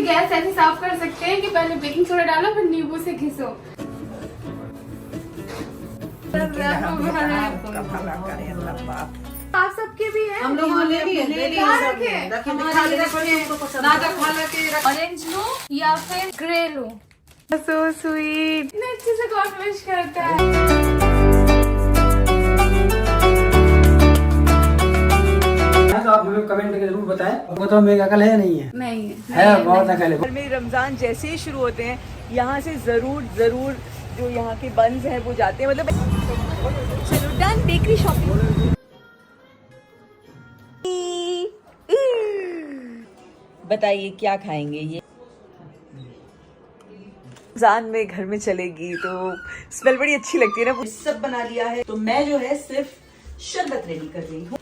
Gas ऐसे साफ कर सकते हैं कि पहले बेकिंग सोडा डालो फिर नींबू से घिसो। आप सबके भी है? हम लोग ले लिए ऑरेंज लो या फिर ग्रे लो। सो स्वीट, इतने अच्छे से गॉड विश करता है। तो आप हमें कमेंट करके जरूर बताएं। बताओ मेरी अकल है या नहीं है? नहीं है, बहुत अकल है। में रमजान जैसे ही शुरू होते हैं यहाँ से जरूर जो यहाँ के बंस हैं वो जाते हैं, मतलब चलो डन बेकरी शॉपिंग। बताइए क्या खाएंगे? ये रमजान में घर में चलेगी तो स्मेल बड़ी अच्छी लगती है ना। सब बना लिया है तो मैं जो है सिर्फ शरबत रेडी कर रही हूँ।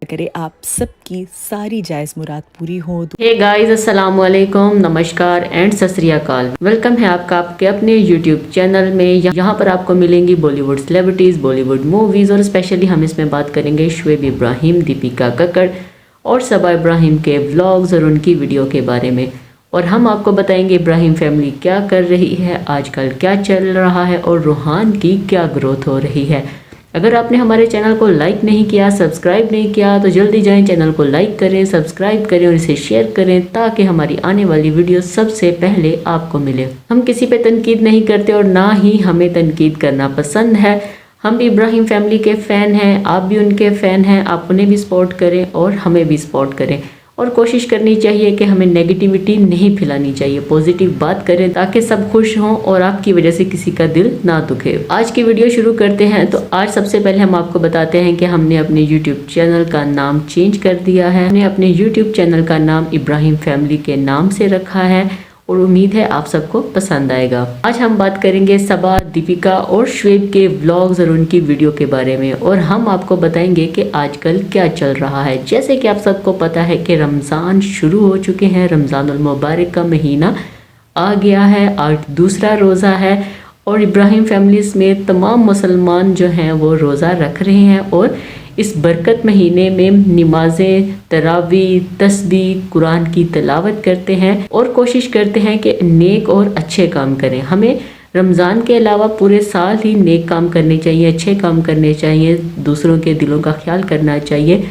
करे आप सबकी सारी जायज मुराद पूरी हो। हे गाइस, अस्सलाम वालेकुम, नमस्कार एंड सत श्री अकाल। वेलकम है आपका आपके अपने यूट्यूब चैनल में। यहाँ पर आपको मिलेंगी बॉलीवुड सेलिब्रिटीज़, बॉलीवुड मूवीज़ और स्पेशली हम इसमें बात करेंगे शुएब इब्राहिम, दीपिका कक्कड़ और सबा इब्राहिम के व्लॉग्स और उनकी वीडियो के बारे में। और हम आपको बताएंगे इब्राहिम फैमिली क्या कर रही है, आजकल क्या चल रहा है और रूहान की क्या ग्रोथ हो रही है। अगर आपने हमारे चैनल को लाइक नहीं किया, सब्सक्राइब नहीं किया तो जल्दी जाएं, चैनल को लाइक करें, सब्सक्राइब करें और इसे शेयर करें ताकि हमारी आने वाली वीडियो सबसे पहले आपको मिले। हम किसी पे तनकीद नहीं करते और ना ही हमें तनकीद करना पसंद है। हम भी इब्राहिम फैमिली के फ़ैन हैं, आप भी उनके फ़ैन हैं। आप उन्हें भी सपोर्ट करें और हमें भी सपोर्ट करें और कोशिश करनी चाहिए कि हमें नेगेटिविटी नहीं फैलानी चाहिए, पॉजिटिव बात करें ताकि सब खुश हों और आपकी वजह से किसी का दिल ना दुखे। आज की वीडियो शुरू करते हैं। तो आज सबसे पहले हम आपको बताते हैं कि हमने अपने यूट्यूब चैनल का नाम चेंज कर दिया है। हमने अपने यूट्यूब चैनल का नाम इब्राहिम फैमिली के नाम से रखा है और उम्मीद है आप सबको पसंद आएगा। आज हम बात करेंगे सबा, दीपिका और शुएब के व्लॉग्स और उनकी वीडियो के बारे में और हम आपको बताएंगे कि आजकल क्या चल रहा है। जैसे कि आप सबको पता है कि रमज़ान शुरू हो चुके हैं, रमज़ानुल मुबारक का महीना आ गया है, आज दूसरा रोज़ा है और इब्राहिम फैमिली में तमाम मुसलमान जो हैं वो रोज़ा रख रहे हैं और इस बरकत महीने में नमाज़ें, तरावी, तस्बीह, कुरान की तिलावत करते हैं और कोशिश करते हैं कि नेक और अच्छे काम करें। हमें रमज़ान के अलावा पूरे साल ही नेक काम करने चाहिए, अच्छे काम करने चाहिए, दूसरों के दिलों का ख्याल करना चाहिए,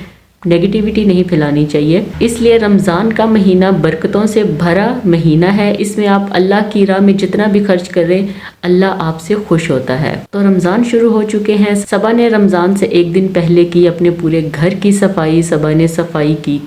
नेगेटिविटी नहीं फैलानी चाहिए। इसलिए रमज़ान का महीना बरकतों से भरा महीना है। इसमें आप अल्लाह की राह में जितना भी खर्च करें अल्लाह आपसे खुश होता है। तो रमज़ान शुरू हो चुके हैं। सबा ने रमज़ान से एक दिन पहले की अपने पूरे घर की सफाई। सबा ने सफाई की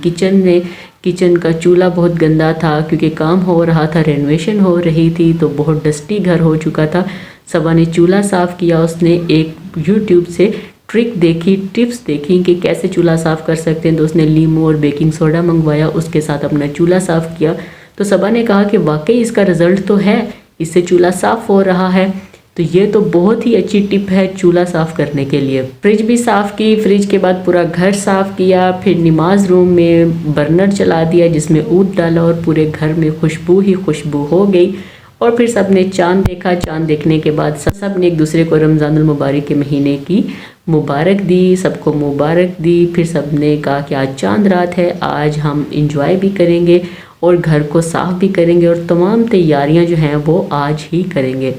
किचन का चूल्हा बहुत गंदा था क्योंकि काम हो रहा था, रेनोवेशन हो रही थी तो बहुत डस्टी घर हो चुका था। सबा ने चूल्हा साफ़ किया। उसने एक यूट्यूब से ट्रिक देखी, टिप्स देखी कि कैसे चूल्हा साफ़ कर सकते हैं तो उसने लीमू और बेकिंग सोडा मंगवाया, उसके साथ अपना चूल्हा साफ़ किया। तो सबा ने कहा कि वाकई इसका रिज़ल्ट तो है, इससे चूल्हा साफ़ हो रहा है। तो ये तो बहुत ही अच्छी टिप है चूल्हा साफ़ करने के लिए। फ्रिज भी साफ़ की, फ्रिज के बाद पूरा घर साफ़ किया, फिर नमाज रूम में बर्नर चला दिया जिसमें ऊद डाला और पूरे घर में खुशबू ही खुशबू हो गई। और फिर सब ने चाँद देखा। चाँद देखने के बाद सब ने एक दूसरे को रमज़ानुल मुबारक के महीने की मुबारक दी, सबको मुबारक दी। फिर सब ने कहा कि आज चाँद रात है, आज हम इंजॉय भी करेंगे और घर को साफ़ भी करेंगे और तमाम तैयारियां जो हैं वो आज ही करेंगे।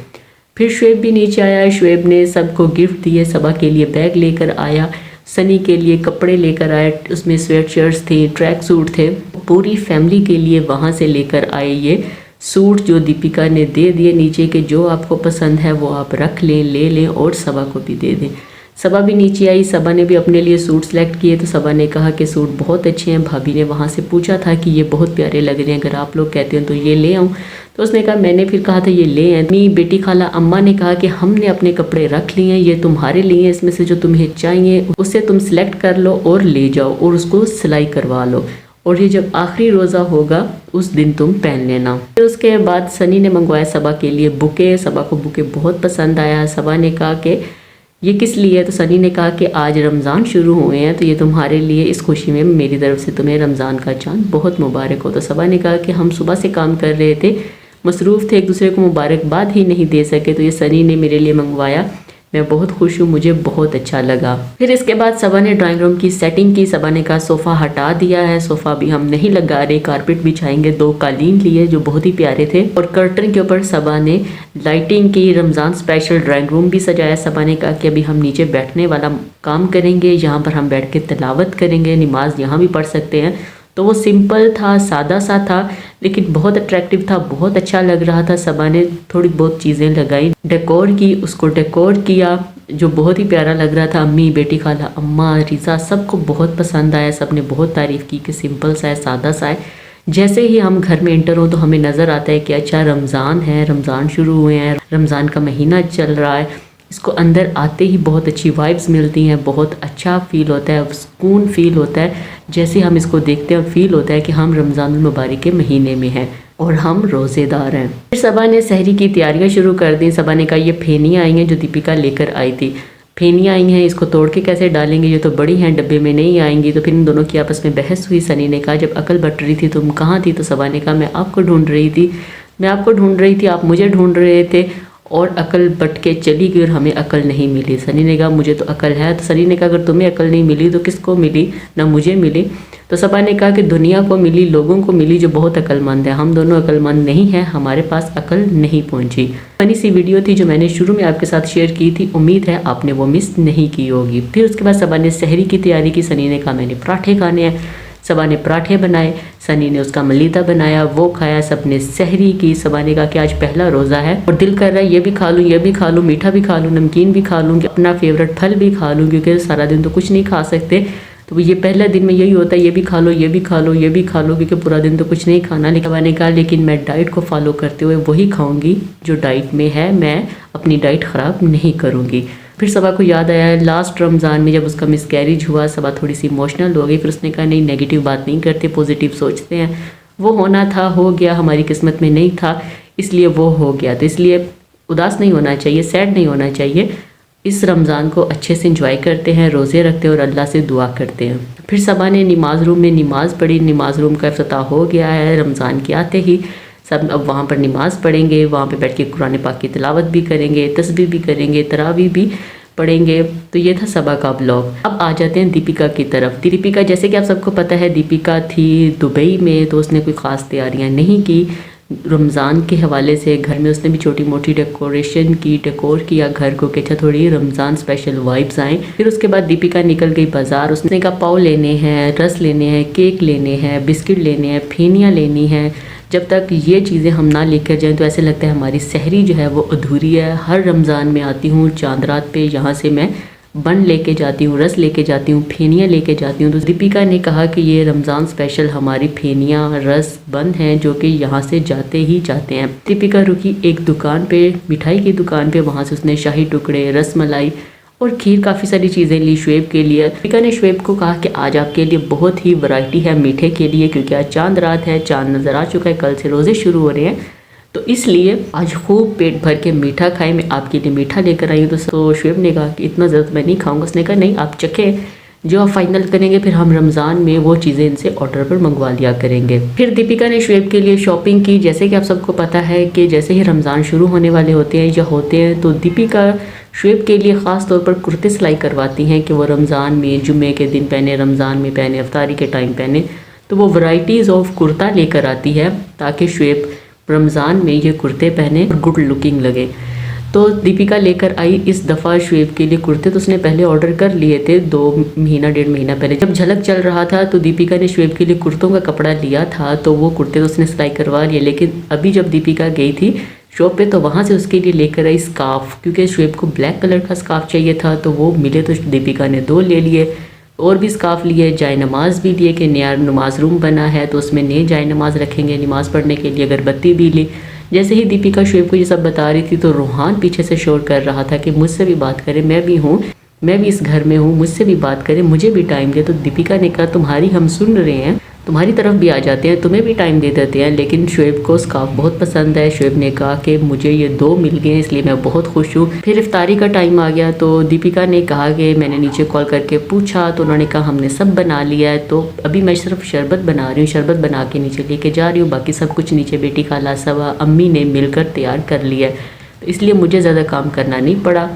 फिर शुएब भी नीचे आया। शुएब ने सबको गिफ्ट दिए। सबा के लिए बैग लेकर आया, सनी के लिए कपड़े लेकर आया, उसमें स्वेट शर्ट्स थे, ट्रैक सूट थे। पूरी फैमिली के लिए वहाँ से लेकर आए ये सूट जो दीपिका ने दे दिए नीचे के। जो आपको पसंद है वो आप रख लें, ले लें और सबा को भी दे दें। सबा भी नीचे आई। सबा ने भी अपने लिए सूट सेलेक्ट किए तो सबा ने कहा कि सूट बहुत अच्छे हैं। भाभी ने वहाँ से पूछा था कि ये बहुत प्यारे लग रहे हैं, अगर आप लोग कहते हैं तो ये ले आऊँ। तो उसने कहा, मैंने फिर कहा था ये ले आए। मेरी बेटी खाला अम्मा ने कहा कि हमने अपने कपड़े रख लिए हैं, ये तुम्हारे लिए, इसमें से जो तुम्हें चाहिए उससे तुम सिलेक्ट कर लो और ले जाओ और उसको सिलाई करवा लो और ये जब आखिरी रोज़ा होगा उस दिन तुम पहन लेना। फिर उसके बाद सनी ने मंगवाया सबा के लिए बुके। सबा को बुके बहुत पसंद आया। सबा ने कहा कि ये किस लिए है, तो सनी ने कहा कि आज रमज़ान शुरू हुए हैं तो ये तुम्हारे लिए, इस खुशी में मेरी तरफ से तुम्हें रमज़ान का चांद बहुत मुबारक हो। तो सबा ने कहा कि हम सुबह से काम कर रहे थे, मसरूफ़ थे, एक दूसरे को मुबारकबाद ही नहीं दे सके, तो ये सनी ने मेरे लिए मंगवाया मैं बहुत खुश हूँ, मुझे बहुत अच्छा लगा। फिर इसके बाद सबा ने ड्राइंग रूम की सेटिंग की। सबा ने कहा सोफ़ा हटा दिया है, सोफ़ा भी हम नहीं लगा रहे, कारपेट बिछाएंगे। 2 कालीन लिए जो बहुत ही प्यारे थे और कर्टन के ऊपर सबा ने लाइटिंग की। रमज़ान स्पेशल ड्राइंग रूम भी सजाया। सबा ने कहा कि अभी हम नीचे बैठने वाला काम करेंगे, यहाँ पर हम बैठ के तिलावत करेंगे, नमाज यहाँ भी पढ़ सकते हैं। तो वो सिंपल था, सादा सा था, लेकिन बहुत अट्रैक्टिव था, बहुत अच्छा लग रहा था। सबा ने थोड़ी बहुत चीज़ें लगाई, डेकोर की, उसको डेकोर किया जो बहुत ही प्यारा लग रहा था। अम्मी, बेटी खाला, अम्मा, रिज़ा सबको बहुत पसंद आया। सब ने बहुत तारीफ़ की कि सिंपल सा है, सादा सा है। जैसे ही हम घर में एंटर हो तो हमें नज़र आता है कि अच्छा रमज़ान है, रमज़ान शुरू हुए हैं, रमज़ान का महीना चल रहा है। इसको अंदर आते ही बहुत अच्छी वाइब्स मिलती हैं, बहुत अच्छा फ़ील होता है, सुकून फ़ील होता है। जैसे हम इसको देखते हैं फ़ील होता है कि हम रमज़ान मुबारक के महीने में हैं और हम रोज़ेदार हैं। फिर सबा ने सहरी की तैयारियां शुरू कर दी। सबा ने कहा ये फेनियाँ आई हैं जो दीपिका लेकर आई थी, फेनियाँ आई हैं, इसको तोड़ के कैसे डालेंगे, ये तो बड़ी हैं, डब्बे में नहीं आएंगी। तो फिर इन दोनों की आपस में बहस हुई। सनी ने कहा जब अकल बट रही थी तुम कहाँ थी? तो सबा ने कहा मैं आपको ढूंढ रही थी, मैं आपको ढूंढ रही थी, आप मुझे ढूंढ रहे थे और अकल बट के चली गई और हमें अकल नहीं मिली। सनी ने कहा मुझे तो अकल है। तो सनी ने कहा अगर तुम्हें अकल नहीं मिली तो किसको मिली? ना मुझे मिली। तो सबा ने कहा कि दुनिया को मिली, लोगों को मिली जो बहुत अक्लमंद है, हम दोनों अक्लमंद नहीं हैं, हमारे पास अकल नहीं पहुंची। फनी सी वीडियो थी जो मैंने शुरू में आपके साथ शेयर की थी, उम्मीद है आपने वो मिस नहीं की होगी। फिर उसके बाद सबा ने सहरी की तैयारी की। सनी ने कहा मैंने पराठे खाने हैं, सबा ने पराठे बनाए, सनी ने उसका मलीदा बनाया, वो खाया, सब ने सहरी की। सबा ने कहा कि आज पहला रोज़ा है और दिल कर रहा है ये भी खा लूँ, ये भी खा लूँ, मीठा भी खा लूँ, नमकीन भी खा लूँ, अपना फेवरेट फल भी खा लूँ, क्योंकि सारा दिन तो कुछ नहीं खा सकते। तो ये पहला दिन में यही होता है, ये भी खा लो, ये भी खा लो, ये भी खा लो, क्योंकि पूरा दिन तो कुछ नहीं खाना। लेकिन सबा ने कहा लेकिन मैं डाइट को फॉलो करते हुए वही खाऊंगी जो डाइट में है, मैं अपनी डाइट ख़राब नहीं करूँगी। फिर सबा को याद आया लास्ट रमज़ान में जब उसका मिसकैरेज हुआ, सबा थोड़ी सी इमोशनल हो गई। फिर उसने कहा नहीं, नेगेटिव बात नहीं करते, पॉजिटिव सोचते हैं, वो होना था हो गया, हमारी किस्मत में नहीं था इसलिए वो हो गया। तो इसलिए उदास नहीं होना चाहिए, सैड नहीं होना चाहिए। इस रमज़ान को अच्छे से एंजॉय करते हैं, रोज़े रखते हैं और अल्लाह से दुआ करते हैं। फिर सबा ने नमाज रूम में नमाज़ पढ़ी। नमाज रूम का इफ्तिताह हो गया है। रमज़ान के आते ही सब अब वहाँ पर नमाज़ पढ़ेंगे, वहाँ पे बैठ के कुरान पाक की तिलावत भी करेंगे, तस्बीह भी करेंगे, तरावी भी पढ़ेंगे। तो ये था सबा का ब्लॉग। अब आ जाते हैं दीपिका की तरफ। दीपिका जैसे कि आप सबको पता है दीपिका थी दुबई में, तो उसने कोई ख़ास तैयारियाँ नहीं की। रमज़ान के हवाले से घर में उसने भी छोटी मोटी डेकोरेशन की, डेकोर किया घर को कि अच्छा थोड़ी रमज़ान स्पेशल वाइब्स आएँ। फिर उसके बाद दीपिका निकल गई बाज़ार। उसने कहा पाव लेने हैं, रस लेने हैं, केक लेने हैं, बिस्किट लेने हैं, फेनियाँ लेनी हैं। जब तक ये चीज़ें हम ना लेकर जाएं तो ऐसे लगता है हमारी सहरी जो है वो अधूरी है। हर रमज़ान में आती हूँ चांद रात पे, यहाँ से मैं बन लेके जाती हूँ, रस लेके जाती हूँ, फेनियाँ लेके जाती हूँ। तो दीपिका ने कहा कि ये रमज़ान स्पेशल हमारी फेनियाँ, रस, बन हैं जो कि यहाँ से जाते ही जाते हैं। दीपिका रुकी एक दुकान पे, मिठाई की दुकान पे, वहाँ से उसने शाही टुकड़े, रस मलाई और खीर, काफ़ी सारी चीज़ें ली शुएब के लिए। दीपिका ने शुएब को कहा कि आज आपके लिए बहुत ही वैरायटी है मीठे के लिए, क्योंकि आज चांद रात है, चांद नज़र आ चुका है, कल से रोज़े शुरू हो रहे हैं, तो इसलिए आज खूब पेट भर के मीठा खाएं, मैं आपके लिए मीठा लेकर आई हूँ। तो शुएब ने कहा कि इतना ज़्यादा मैं नहीं खाऊंगा। उसने कहा नहीं, आप चखें, जो आप फाइनल करेंगे फिर हम रमज़ान में वो चीज़ें इनसे ऑर्डर पर मंगवा लिया करेंगे। फिर दीपिका ने शुएब के लिए शॉपिंग की। जैसे कि आप सबको पता है कि जैसे ही रमज़ान शुरू होने वाले होते हैं या होते हैं तो दीपिका शुएब के लिए ख़ास तौर पर कुर्ते सिलाई करवाती हैं कि वो रमज़ान में जुम्मे के दिन पहने, रमज़ान में पहने, इफ्तारी के टाइम पहने। तो वो वैराइटीज़ ऑफ कुर्ता लेकर आती है ताकि शुएब रमज़ान में ये कुर्ते पहने और गुड लुकिंग लगे। तो दीपिका लेकर आई इस दफ़ा शुएब के लिए कुर्ते। तो उसने पहले ऑर्डर कर लिए थे 2 महीना 1.5 महीना पहले, जब झलक चल रहा था तो दीपिका ने शुएब के लिए कुर्तों का कपड़ा लिया था, तो वो कुर्ते तो उसने सिलाई करवा लिए। लेकिन अभी जब दीपिका गई थी शॉप पे तो वहाँ से उसके लिए लेकर आई स्कार्फ, क्योंकि शुएब को ब्लैक कलर का स्कार्फ चाहिए था, तो वो मिले तो दीपिका ने 2 ले लिए। और भी स्कार्फ लिए, जाय नमाज भी लिए कि नया नमाज रूम बना है तो उसमें नए जाय नमाज रखेंगे नमाज पढ़ने के लिए, अगरबत्ती भी ली। जैसे ही दीपिका शुएब को ये सब बता रही थी तो रूहान पीछे से शोर कर रहा था कि मुझसे भी बात करें, मैं भी हूँ, मैं भी इस घर में हूँ, मुझसे भी बात करें, मुझे भी टाइम दे। तो दीपिका ने कहा तुम्हारी हम सुन रहे हैं, तुम्हारी तरफ भी आ जाते हैं, तुम्हें भी टाइम दे देते हैं। लेकिन शुएब को स्कार्फ बहुत पसंद है। शुएब ने कहा कि मुझे ये 2 मिल गए इसलिए मैं बहुत खुश हूँ। फिर इफ्तारी का टाइम आ गया तो दीपिका ने कहा कि मैंने नीचे कॉल करके पूछा तो उन्होंने कहा हमने सब बना लिया है, तो अभी मैं सिर्फ शरबत बना रही हूँ, शरबत बना के नीचे लेके जा रही हूँ, बाकी सब कुछ नीचे बेटी खाला सबा अम्मी ने मिलकर तैयार कर लिया है, तो इसलिए मुझे ज़्यादा काम करना नहीं पड़ा।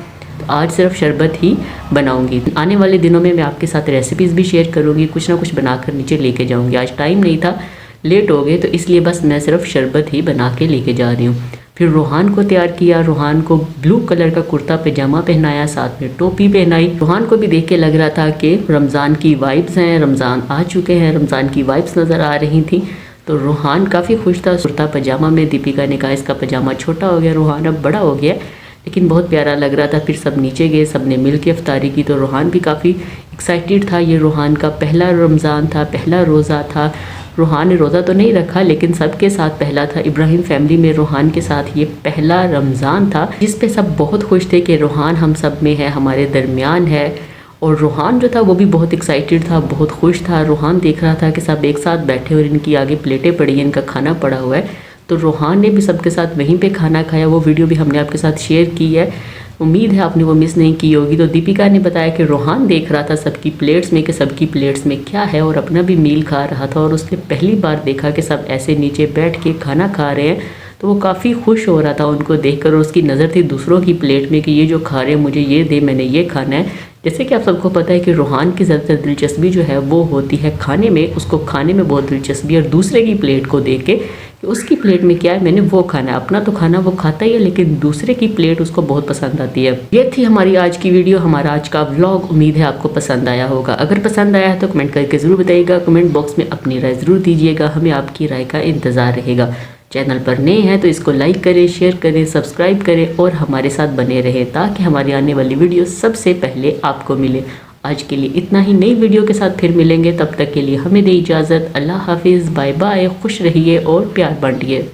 आज सिर्फ शरबत ही बनाऊंगी। आने वाले दिनों में मैं आपके साथ रेसिपीज़ भी शेयर करूंगी, कुछ ना कुछ बनाकर नीचे लेके जाऊंगी। आज टाइम नहीं था, लेट हो गए, तो इसलिए बस मैं सिर्फ शरबत ही बना के लेके जा रही हूँ। फिर रोहान को तैयार किया, रोहान को ब्लू कलर का कुर्ता पैजामा पहनाया, साथ में टोपी पहनाई। रोहान को भी देख के लग रहा था कि रमज़ान की वाइब्स हैं, रमज़ान आ चुके हैं, रमज़ान की वाइब्स नज़र आ रही थी। तो रोहान काफ़ी खुश था कुर्ता पैजामा में। दीपिका ने कहा इसका पैजामा छोटा हो गया, रोहान अब बड़ा हो गया, लेकिन बहुत प्यारा लग रहा था। फिर सब नीचे गए, सब ने मिल के अफ्तारी की। तो रोहान भी काफ़ी एक्साइटेड था। ये रोहान का पहला रमज़ान था, पहला रोज़ा था। रोहान ने रोज़ा तो नहीं रखा, लेकिन सबके साथ पहला था। इब्राहिम फैमिली में रोहान के साथ ये पहला रमज़ान था, जिस पे सब बहुत खुश थे कि रोहान हम सब में है, हमारे दरमियान है। और रोहान जो था वो भी बहुत एक्साइटेड था, बहुत खुश था। रोहान देख रहा था कि सब एक साथ बैठे और इनकी आगे प्लेटें पड़ी हैं, इनका खाना पड़ा हुआ है। तो रोहान ने भी सबके साथ वहीं पे खाना खाया। वो वीडियो भी हमने आपके साथ शेयर की है, उम्मीद है आपने वो मिस नहीं की होगी। तो दीपिका ने बताया कि रोहान देख रहा था सबकी प्लेट्स में कि सबकी प्लेट्स में क्या है, और अपना भी मील खा रहा था। और उसने पहली बार देखा कि सब ऐसे नीचे बैठ के खाना खा रहे हैं, तो वो काफ़ी खुश हो रहा था उनको देखकर। और उसकी नज़र थी दूसरों की प्लेट में कि ये जो खा रहे हैं मुझे ये दे, मैंने ये खाना है। जैसे कि आप सबको पता है कि रोहान की ज़्यादातर दिलचस्पी जो है वो होती है खाने में, उसको खाने में बहुत दिलचस्पी है। और दूसरे की प्लेट को देख के कि उसकी प्लेट में क्या है, मैंने वो खाना है। अपना तो खाना वो खाता ही है, लेकिन दूसरे की प्लेट उसको बहुत पसंद आती है। ये थी हमारी आज की वीडियो, हमारा आज का व्लॉग। उम्मीद है आपको पसंद आया होगा। अगर पसंद आया है तो कमेंट करके ज़रूर बताइएगा, कमेंट बॉक्स में अपनी राय ज़रूर दीजिएगा, हमें आपकी राय का इंतज़ार रहेगा। चैनल पर नए हैं तो इसको लाइक करें, शेयर करें, सब्सक्राइब करें और हमारे साथ बने रहें, ताकि हमारी आने वाली वीडियो सबसे पहले आपको मिले। आज के लिए इतना ही, नई वीडियो के साथ फिर मिलेंगे। तब तक के लिए हमें दे इजाज़त। अल्लाह हाफिज़, बाय बाय, खुश रहिए और प्यार बांटिए।